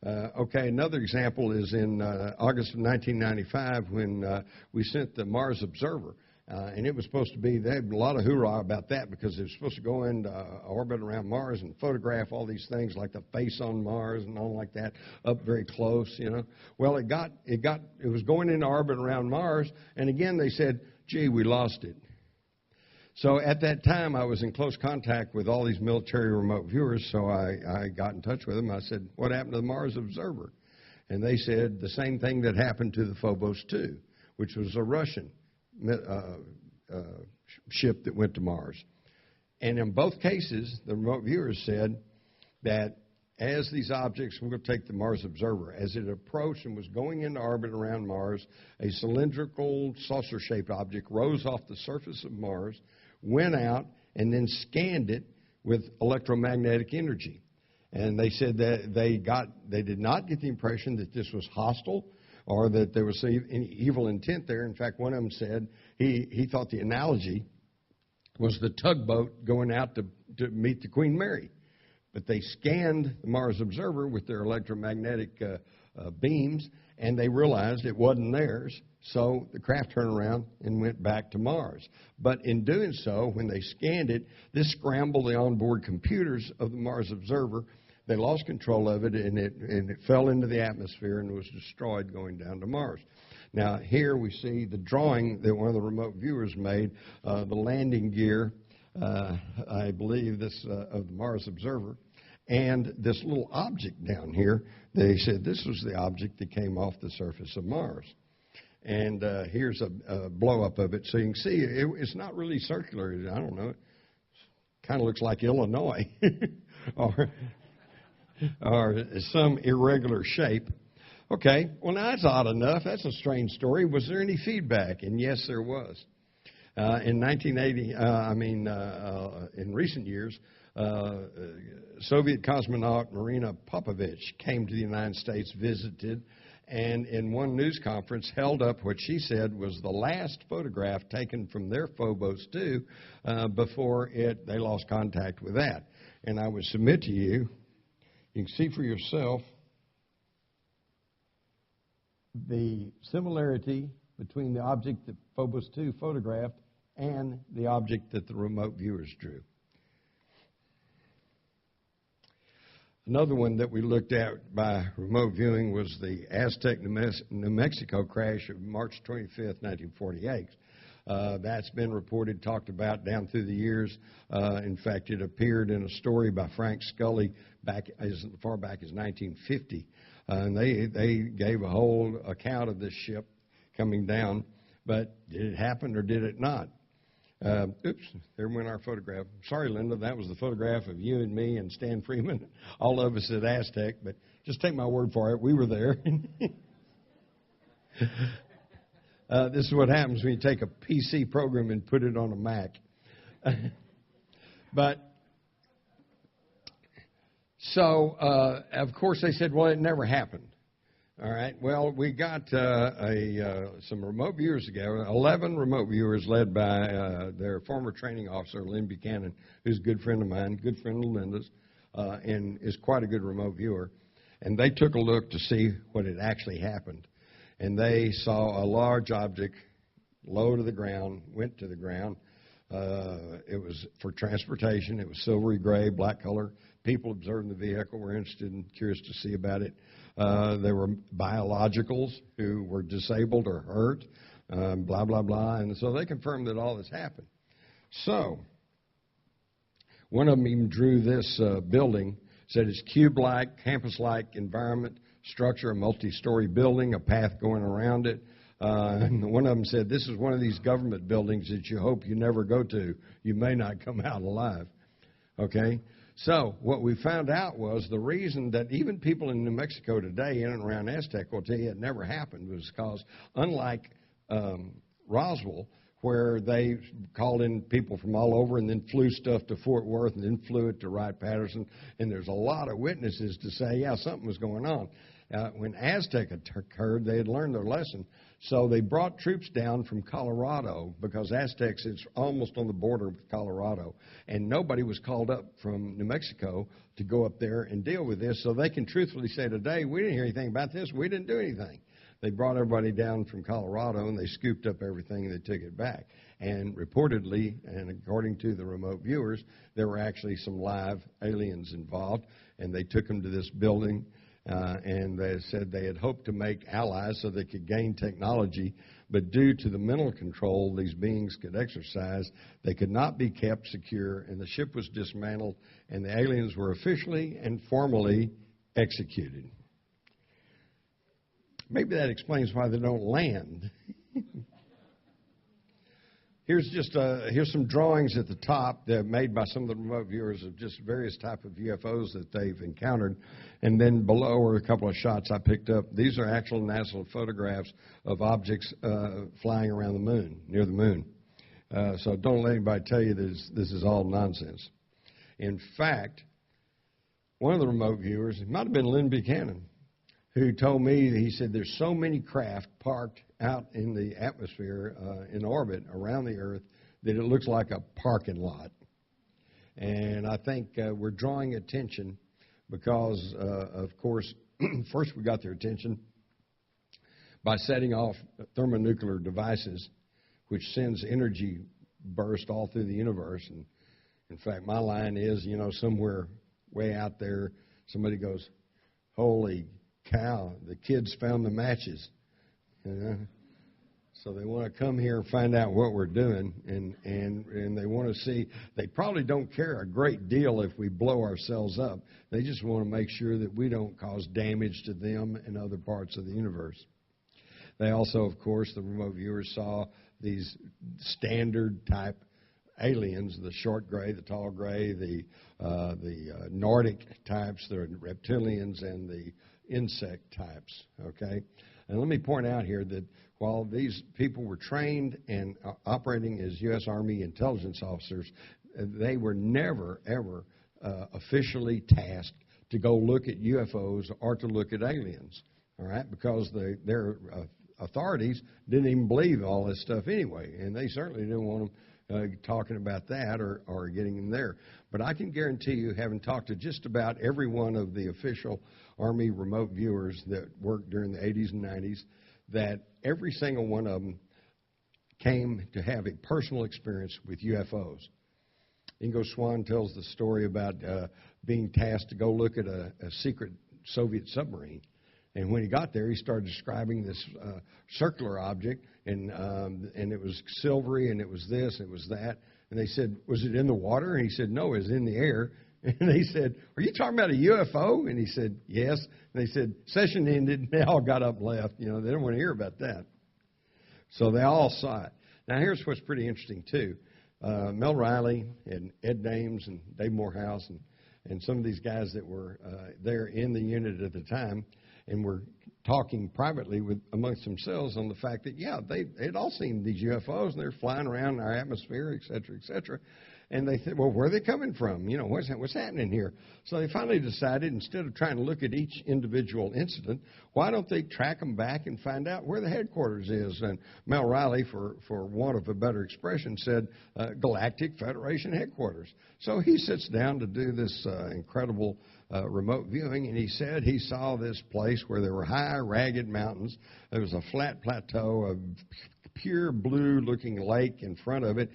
Okay, another example is in August of 1995 when we sent the Mars Observer. And it was supposed to be, they had a lot of hoorah about that because it was supposed to go into orbit around Mars and photograph all these things like the face on Mars and all like that up very close, you know. Well, it was going into orbit around Mars, and again they said, gee, we lost it. So at that time, I was in close contact with all these military remote viewers, so I got in touch with them. I said, what happened to the Mars Observer? And they said the same thing that happened to the Phobos 2, which was a Russian ship that went to Mars. And in both cases, the remote viewers said that as these objects, we're going to take the Mars Observer, as it approached and was going into orbit around Mars, a cylindrical saucer-shaped object rose off the surface of Mars, went out, and then scanned it with electromagnetic energy. And they said that they did not get the impression that this was hostile or that there was any evil intent there. In fact, one of them said he thought the analogy was the tugboat going out to meet the Queen Mary. But they scanned the Mars Observer with their electromagnetic beams, and they realized it wasn't theirs. So the craft turned around and went back to Mars. But in doing so, when they scanned it, this scrambled the onboard computers of the Mars Observer. They lost control of it, and it fell into the atmosphere and was destroyed going down to Mars. Now, here we see the drawing that one of the remote viewers made, the landing gear, I believe, of the Mars Observer, and this little object down here. They said this was the object that came off the surface of Mars. And here's a blow-up of it. So you can see it's not really circular. I don't know. It kind of looks like Illinois or some irregular shape. Okay, well, now that's odd enough. That's a strange story. Was there any feedback? And yes, there was. In 1980, in recent years, Soviet cosmonaut Marina Popovich came to the United States, visited, and in one news conference held up what she said was the last photograph taken from their Phobos 2 before they lost contact with that. And I would submit to you, you can see for yourself the similarity between the object that Phobos 2 photographed and the object that the remote viewers drew. Another one that we looked at by remote viewing was the Aztec, New Mexico crash of March 25th, 1948. That's been reported, talked about down through the years. In fact, it appeared in a story by Frank Scully as far back as 1950. And they gave a whole account of this ship coming down. But did it happen or did it not? Oops, there went our photograph. Sorry, Linda, that was the photograph of you and me and Stan Freeman, all of us at Aztec. But just take my word for it, we were there. This is what happens when you take a PC program and put it on a Mac. But so, of course, they said, well, it never happened. All right. Well, we got some remote viewers together, 11 remote viewers led by their former training officer, Lynn Buchanan, who's a good friend of mine, good friend of Linda's, and is quite a good remote viewer. And they took a look to see what had actually happened. And they saw a large object low to the ground, went to the ground. It was for transportation. It was silvery gray, black color. People observing the vehicle were interested and curious to see about it. There were biologicals who were disabled or hurt, blah, blah, blah. And so they confirmed that all this happened. So one of them even drew this building, said it's cube-like, campus-like environment, structure, a multi-story building, a path going around it. And one of them said, this is one of these government buildings that you hope you never go to. You may not come out alive. Okay? So what we found out was the reason that even people in New Mexico today, in and around Aztec, will tell you it never happened was because, unlike Roswell, where they called in people from all over and then flew stuff to Fort Worth and then flew it to Wright-Patterson, and there's a lot of witnesses to say, yeah, something was going on. When Aztec occurred, they had learned their lesson, so they brought troops down from Colorado because Aztecs is almost on the border with Colorado, and nobody was called up from New Mexico to go up there and deal with this, so they can truthfully say today, we didn't hear anything about this, we didn't do anything. They brought everybody down from Colorado, and they scooped up everything, and they took it back. And reportedly, and according to the remote viewers, there were actually some live aliens involved, and they took them to this building, and they said they had hoped to make allies so they could gain technology, but due to the mental control these beings could exercise, they could not be kept secure, and the ship was dismantled, and the aliens were officially and formally executed. Maybe that explains why they don't land. Here's some drawings at the top that are made by some of the remote viewers of just various type of UFOs that they've encountered. And then below are a couple of shots I picked up. These are actual NASA photographs of objects flying around the moon, near the moon. So don't let anybody tell you this is all nonsense. In fact, one of the remote viewers, it might have been Lynn Buchanan, who told me, he said there's so many craft parked out in the atmosphere, in orbit around the Earth, that it looks like a parking lot. And I think we're drawing attention because, of course, first we got their attention by setting off thermonuclear devices, which sends energy burst all through the universe. And in fact, my line is, somewhere way out there, somebody goes, holy cow, the kids found the matches. So they want to come here and find out what we're doing, and they want to see. They probably don't care a great deal if we blow ourselves up. They just want to make sure that we don't cause damage to them and other parts of the universe. They also, of course, the remote viewers saw these standard type aliens, the short gray, the tall gray, the Nordic types, the reptilians, and the insect types, okay? And let me point out here that while these people were trained and operating as U.S. Army intelligence officers, they were never, ever officially tasked to go look at UFOs or to look at aliens, all right? Because their authorities didn't even believe all this stuff anyway, and they certainly didn't want them talking about that or getting them there. But I can guarantee you, having talked to just about every one of the official Army remote viewers that worked during the 80s and 90s, that every single one of them came to have a personal experience with UFOs. Ingo Swann tells the story about being tasked to go look at a secret Soviet submarine. And when he got there, he started describing this circular object, and it was silvery, and it was this, it was that. And they said, was it in the water? And he said, no, it was in the air. And they said, are you talking about a UFO? And he said, yes. And they said, session ended, and they all got up and left. They didn't want to hear about that. So they all saw it. Now, here's what's pretty interesting, too. Mel Riley and Ed Dames and Dave Morehouse and some of these guys that were there in the unit at the time and were talking privately amongst themselves on the fact that, they'd all seen these UFOs, and they're flying around in our atmosphere, et cetera, et cetera. And they said, well, where are they coming from? What's happening here? So they finally decided, instead of trying to look at each individual incident, why don't they track them back and find out where the headquarters is? And Mel Riley, for want of a better expression, said Galactic Federation Headquarters. So he sits down to do this incredible remote viewing, and he said he saw this place where there were high, ragged mountains. There was a flat plateau of pure blue-looking lake in front of it.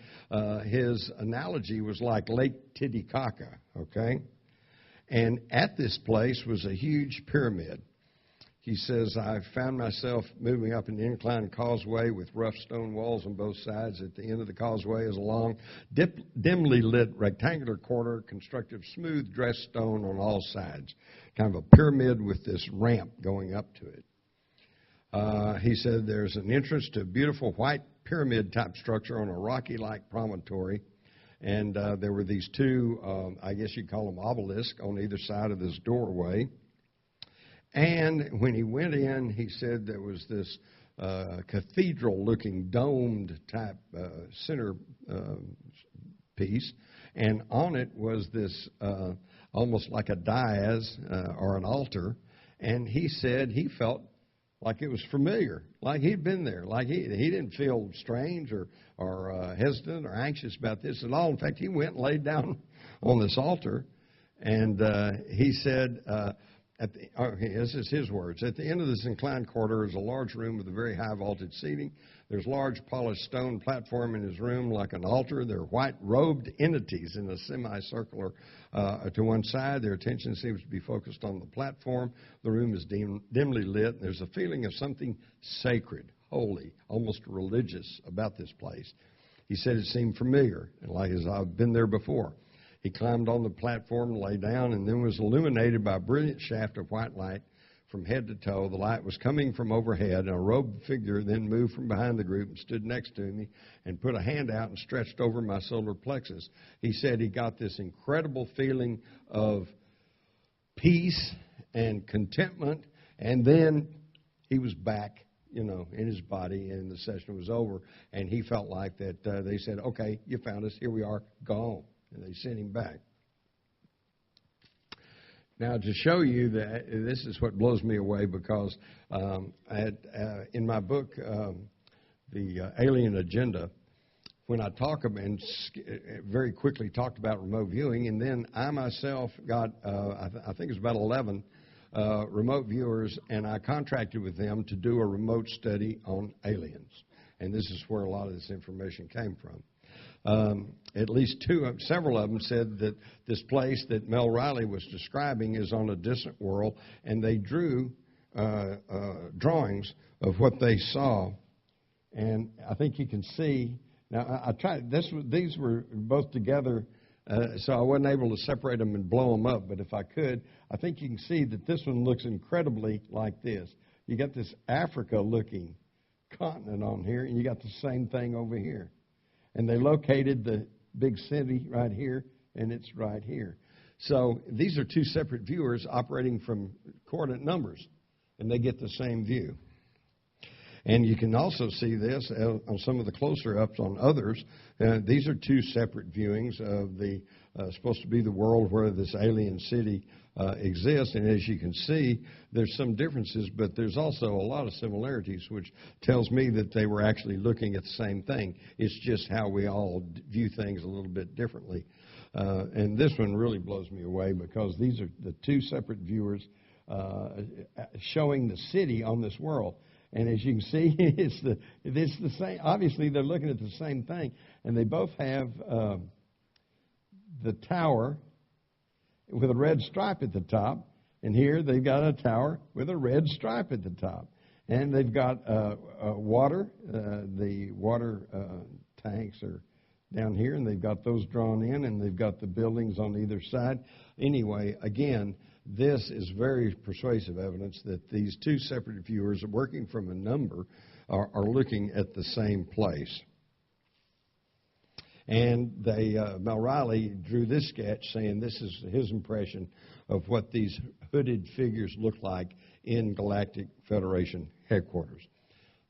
His analogy was like Lake Titicaca, okay? And at this place was a huge pyramid. He says, I found myself moving up an inclined causeway with rough stone walls on both sides. At the end of the causeway is a long, dimly lit rectangular corridor constructed of smooth dressed stone on all sides, kind of a pyramid with this ramp going up to it. He said there's an entrance to a beautiful white pyramid-type structure on a rocky-like promontory, and there were these two, I guess you'd call them obelisks, on either side of this doorway. And when he went in, he said there was this cathedral-looking, domed-type center piece, and on it was this almost like a dais or an altar, and he said he felt like it was familiar, like he'd been there, like he didn't feel strange or hesitant or anxious about this at all. In fact, he went and laid down on this altar, and he said, this is his words, at the end of this inclined corridor is a large room with a very high vaulted seating. There's large polished stone platform in his room like an altar. There are white-robed entities in a semicircular to one side. Their attention seems to be focused on the platform. The room is dimly lit. There's a feeling of something sacred, holy, almost religious about this place. He said it seemed familiar, like as I've been there before. He climbed on the platform, lay down, and then was illuminated by a brilliant shaft of white light from head to toe. The light was coming from overhead, and a robed figure then moved from behind the group and stood next to me and put a hand out and stretched over my solar plexus. He said he got this incredible feeling of peace and contentment, and then he was back, in his body, and the session was over, and he felt like that they said, okay, you found us, here we are, go home. And they sent him back. Now, to show you that this is what blows me away, because in my book, The Alien Agenda, when I talk about and very quickly talked about remote viewing, and then I myself got, I think it was about 11 remote viewers, and I contracted with them to do a remote study on aliens. And this is where a lot of this information came from. At least several of them said that this place that Mel Riley was describing is on a distant world, and they drew drawings of what they saw. And I think you can see. Now, I tried. These were both together, so I wasn't able to separate them and blow them up. But if I could, I think you can see that this one looks incredibly like this. You got this Africa-looking continent on here, and you got the same thing over here. And they located the big city right here, and it's right here. So these are two separate viewers operating from coordinate numbers, and they get the same view. And you can also see this on some of the closer ups on others. These are two separate viewings of the supposed to be the world where this alien city exists. And as you can see, there's some differences, but there's also a lot of similarities, which tells me that they were actually looking at the same thing. It's just how we all view things a little bit differently. And this one really blows me away, because these are the two separate viewers showing the city on this world. And as you can see, it's the same. Obviously, they're looking at the same thing, and they both have the tower with a red stripe at the top, and here they've got a tower with a red stripe at the top, and they've got water. The water tanks are down here, and they've got those drawn in, and they've got the buildings on either side. Anyway, again, this is very persuasive evidence that these two separate viewers working from a number are looking at the same place. And Mel Riley drew this sketch saying this is his impression of what these hooded figures look like in Galactic Federation headquarters.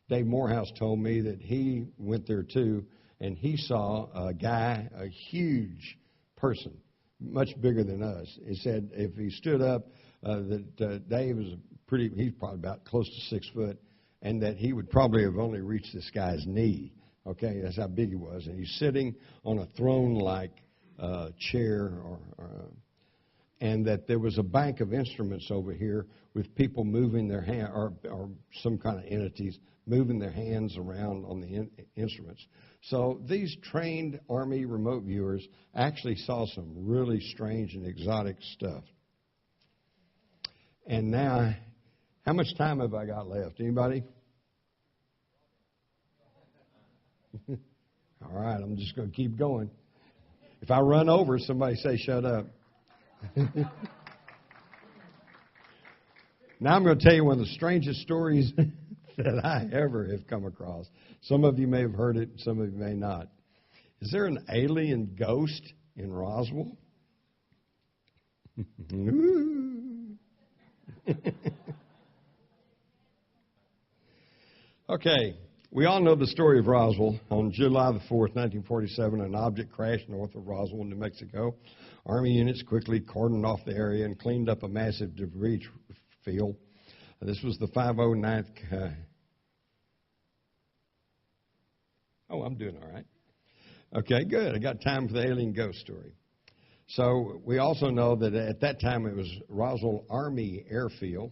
Dave Morehouse told me that he went there too, and he saw a guy, a huge person, much bigger than us. He said if he stood up, that Dave was he's probably about close to 6 foot, and that he would probably have only reached this guy's knee. Okay, that's how big he was. And he's sitting on a throne-like chair, and that there was a bank of instruments over here with people moving their hand, or some kind of entities moving their hands around on the instruments. So these trained Army remote viewers actually saw some really strange and exotic stuff. And now, how much time have I got left? Anybody? All right, I'm just going to keep going. If I run over, somebody say, shut up. Now I'm going to tell you one of the strangest stories that I ever have come across. Some of you may have heard it, some of you may not. Is there an alien ghost in Roswell? Okay, we all know the story of Roswell. On July the 4th, 1947, an object crashed north of Roswell, New Mexico. Army units quickly cordoned off the area and cleaned up a massive debris field. This was the 509th. I'm doing all right. Okay, good. I got time for the alien ghost story. So we also know that at that time it was Roswell Army Airfield,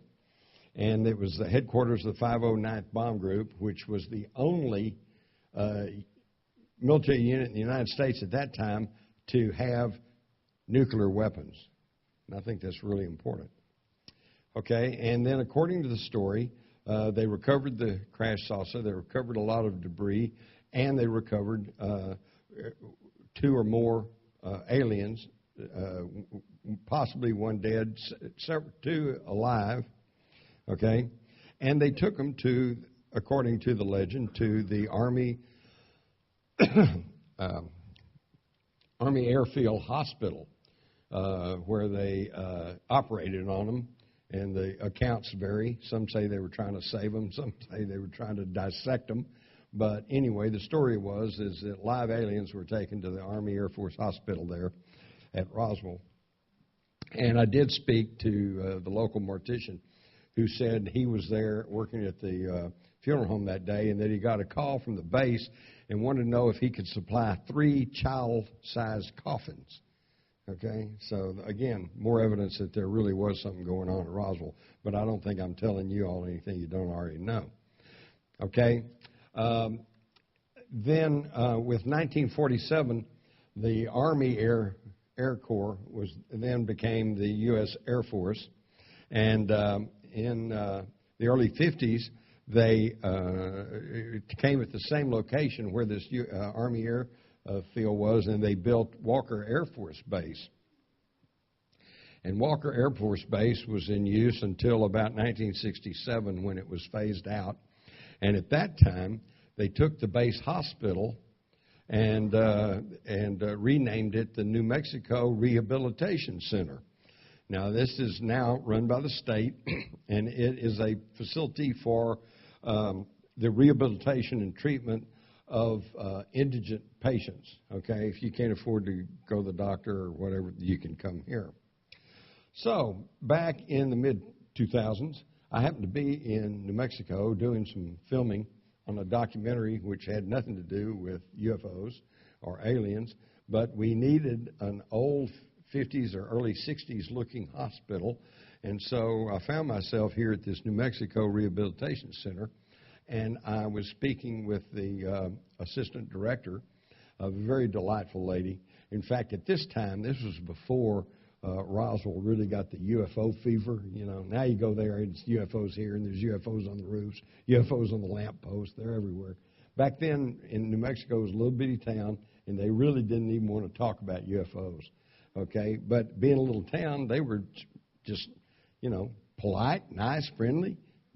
and it was the headquarters of the 509th Bomb Group, which was the only military unit in the United States at that time to have nuclear weapons. And I think that's really important. Okay, and then according to the story, they recovered the crash saucer, they recovered a lot of debris, and they recovered 2 or more aliens, possibly one dead, 2 alive, okay? And they took them to, according to the legend, to the Army Airfield Hospital, where they operated on them. And the accounts vary. Some say they were trying to save them. Some say they were trying to dissect them. But anyway, the story is that live aliens were taken to the Army Air Force Hospital there at Roswell. And I did speak to the local mortician who said he was there working at the funeral home that day, and that he got a call from the base and wanted to know if he could supply 3 child-sized coffins. Okay, so again, more evidence that there really was something going on at Roswell, but I don't think I'm telling you all anything you don't already know. Okay, then with 1947, the Army Air Corps became the U.S. Air Force, and in the early 50s, they came at the same location where this Army Air field was, and they built Walker Air Force Base. And Walker Air Force Base was in use until about 1967, when it was phased out. And at that time, they took the base hospital and renamed it the New Mexico Rehabilitation Center. Now, this is now run by the state, and it is a facility for the rehabilitation and treatment of indigent patients. Okay, if you can't afford to go to the doctor or whatever, you can come here. So back in the mid-2000s, I happened to be in New Mexico doing some filming on a documentary which had nothing to do with UFOs or aliens, but we needed an old 50s or early 60s looking hospital, and so I found myself here at this New Mexico Rehabilitation Center. And I was speaking with the assistant director, a very delightful lady. In fact, at this time, this was before Roswell really got the UFO fever. You know, now you go there and it's UFOs here, and there's UFOs on the roofs, UFOs on the lampposts. They're everywhere. Back then in New Mexico, it was a little bitty town, and they really didn't even want to talk about UFOs. Okay, but being a little town, they were just, polite, nice, friendly.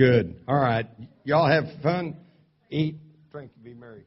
Good. All right. Y'all have fun. Eat, drink, be merry.